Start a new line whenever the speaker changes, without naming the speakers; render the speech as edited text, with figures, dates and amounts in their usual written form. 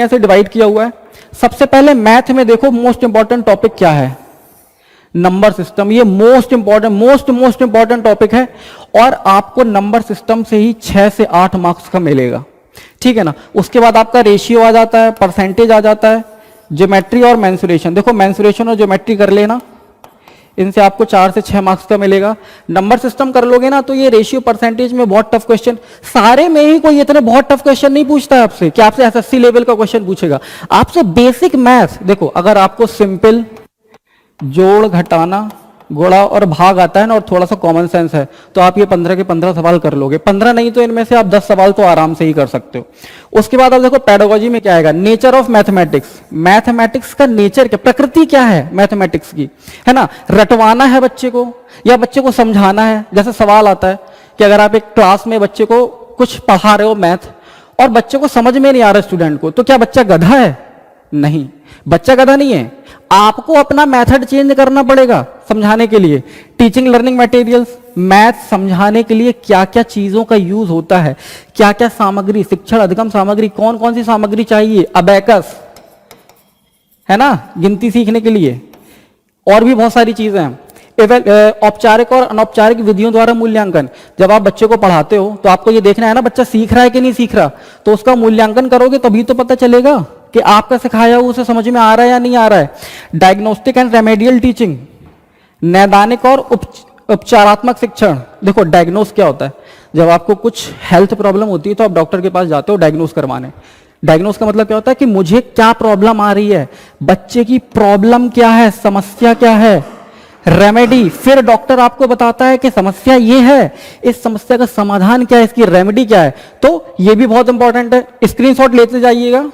ऐसे डिवाइड किया हुआ है। सबसे पहले मैथ में देखो मोस्ट इंपॉर्टेंट टॉपिक क्या है, नंबर सिस्टम। ये मोस्ट इंपॉर्टेंट टॉपिक है और आपको नंबर सिस्टम से ही 6 से 8 मार्क्स का मिलेगा, ठीक है ना। उसके बाद आपका रेशियो आ जाता है, परसेंटेज आ जाता है, ज्योमेट्री और मेंसुरेशन। देखो मेंसुरेशन और ज्योमेट्री कर लेना, इनसे आपको 4 से 6 मार्क्स का मिलेगा। नंबर सिस्टम कर लोगे ना तो ये रेशियो परसेंटेज में बहुत टफ क्वेश्चन, सारे में ही कोई इतने बहुत टफ क्वेश्चन नहीं पूछता है आपसे कि आपसे एसएससी लेवल का क्वेश्चन पूछेगा। आपसे बेसिक मैथ, देखो अगर आपको सिंपल जोड़ घटाना गुणा और भाग आता है ना और थोड़ा सा कॉमन सेंस है तो आप ये 15 के 15 सवाल कर लोगे। 15 नहीं तो इनमें से आप 10 सवाल तो आराम से ही कर सकते हो। उसके बाद आप देखो पेडागोजी में क्या आएगा, नेचर ऑफ मैथमेटिक्स। मैथमेटिक्स का नेचर क्या, प्रकृति क्या है मैथमेटिक्स की, है ना। रटवाना है बच्चे को या बच्चे को समझाना है। जैसे सवाल आता है कि अगर आप एक क्लास में बच्चे को कुछ पढ़ा रहे हो मैथ और बच्चे को समझ में नहीं आ रहा स्टूडेंट को, तो क्या बच्चा गधा है? नहीं, बच्चा गधा नहीं है। आपको अपना मेथड चेंज करना पड़ेगा समझाने के लिए। टीचिंग लर्निंग मटेरियल्स, मैथ समझाने के लिए क्या क्या चीजों का यूज होता है, क्या क्या सामग्री, शिक्षण अधिगम सामग्री, कौन कौन सी सामग्री चाहिए, अबेकस है ना गिनती सीखने के लिए, और भी बहुत सारी चीजें हैं। औपचारिक और अनौपचारिक विधियों द्वारा मूल्यांकन। जब आप बच्चे को पढ़ाते हो तो आपको ये देखना है ना बच्चा सीख रहा है कि नहीं सीख रहा, तो उसका मूल्यांकन करोगे तभी तो पता चलेगा कि आपका सिखाया हुआ उसे समझ में आ रहा है या नहीं आ रहा है। डायग्नोस्टिक एंड रेमेडियल टीचिंग, नैदानिक और उपचारात्मक शिक्षण। देखो डायग्नोस क्या होता है, जब आपको कुछ हेल्थ प्रॉब्लम होती है तो आप डॉक्टर के पास जाते हो डायग्नोस करवाने। डायग्नोस का मतलब क्या होता है कि मुझे क्या प्रॉब्लम आ रही है, बच्चे की प्रॉब्लम क्या है, समस्या क्या है। रेमेडी, फिर डॉक्टर आपको बताता है कि समस्या ये है, इस समस्या का समाधान क्या है, इसकी रेमेडी क्या है। तो ये भी बहुत इंपॉर्टेंट है, स्क्रीनशॉट लेते जाइएगा।